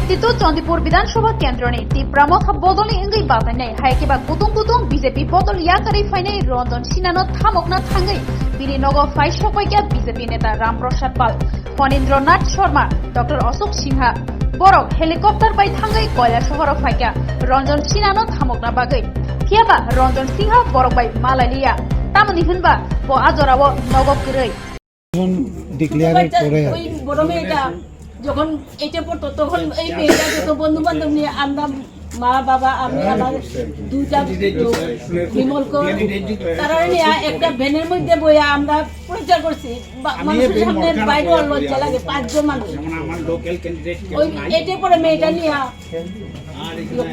ব্যক্তিত্ব চন্দিপুর বিধানসভা কেন্দ্রনি টিপ্রা মথা বদলি ইংগै বাতাইनाय हायकेबा गुदुं बीजेपी बदल याकारि फाइनाय रंजन सिनानो थामकना थांगै बिनि नग फाइ सफायका बीजेपी नेता रामप्रसाद पाल फणीन्द्रनाथ शर्मा डॉक्टर अशोक सिंहा बरक हेलिकप्टार बाय थांगै कयला शहर फाइका रंजन सिनानो थामकना बागै कियाबा रंजन सिंहा बरक बाय मालायलिया तामनि होनबा ब आजराव नग गरै डिक्लेयार करे ওই বড় মেয়েটা যখন এটা পড়তো তখন এই মেয়েটা যত বন্ধু বান্ধব নিয়ে আমরা মা বাবা আমি আমার দুইটা বিমল তারা নিয়ে একটা ভ্যানের মধ্যে বইয়া আমরা প্রচার করছি মানুষের সামনে বাইরে লজ্জা লাগে 5 জন মানুষ ওই এটা পরে মেয়েটা নিয়ে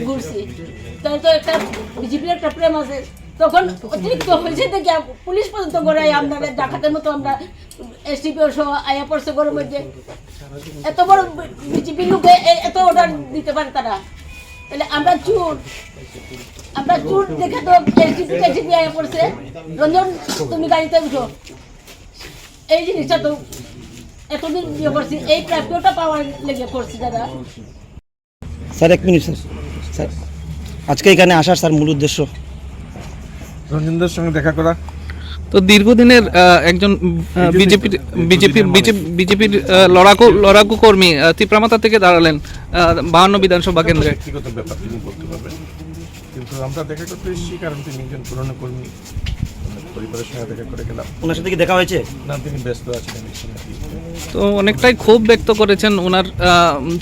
ঘুরছি তাই তো একটা বিজেপির একটা প্রেম আছে তখন অতিরিক্ত হয়েছে দেখে পুলিশ পর্যন্ত গড়াই আমরা ডাকাতের মতো আমরা এসডিপিও সহ আয়া পড়ছে ঘরের মধ্যে এত বড় বিজেপি লোকে এত অর্ডার দিতে পারে তারা তাহলে আমরা চুর দেখে তো এসডিপি আয়া পড়ছে রঞ্জন তুমি গাড়িতে উঠো এই জিনিসটা তো এতদিন বিয়ে করছি এই প্রাপ্যটা পাওয়ার লেগে করছি দাদা। স্যার এক মিনিট স্যার আজকে এখানে আসার স্যার মূল উদ্দেশ্য রঞ্জনদের সঙ্গে দেখা করা। তো দীর্ঘদিনের একজন বিজেপির লড়াকু কর্মী তিপ্রামাতা থেকে দাঁড়ালেন 52 বিধানসভা কেন্দ্রে। ব্যক্তিগত ব্যাপার তিনি বলতে পারবেন, কিন্তু আমরা দেখা করতে এসেছি কারণ তিনি একজন পুরনো কর্মী, পরিবারের সঙ্গে দেখা করে গেলাম। ওনার সাথে কি দেখা হয়েছে? না, তিনি ব্যস্ত আছেন। তো অনেকটাই ক্ষোভ ব্যক্ত করেছেন ওনার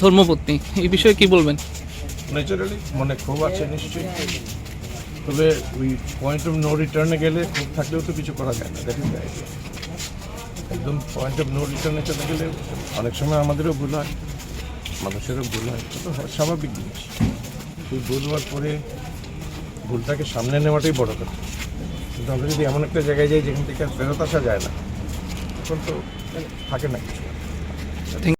ধর্মপত্নী, এই বিষয়ে কি বলবেন? ন্যাচারালি মনে ক্ষোভ আছে নিশ্চয়ই, তবে ওই পয়েন্ট অফ নো রিটার্নে গেলে ক্ষোভ থাকলেও তো কিছু করা যায় না। That is the idea. একদম পয়েন্ট অফ নো রিটার্নে চলে গেলে অনেক সময় আমাদেরও ভুল হয়, মানুষেরও ভুল হয়, তো স্বাভাবিক জিনিস। সেই ভুল হওয়ার পরে ভুলটাকে সামনে নেওয়াটাই বড় কথা। কিন্তু আমরা যদি এমন একটা জায়গায় যাই যেখান থেকে ফেরত আসা যায় না, তখন তো থাকে না কিছু।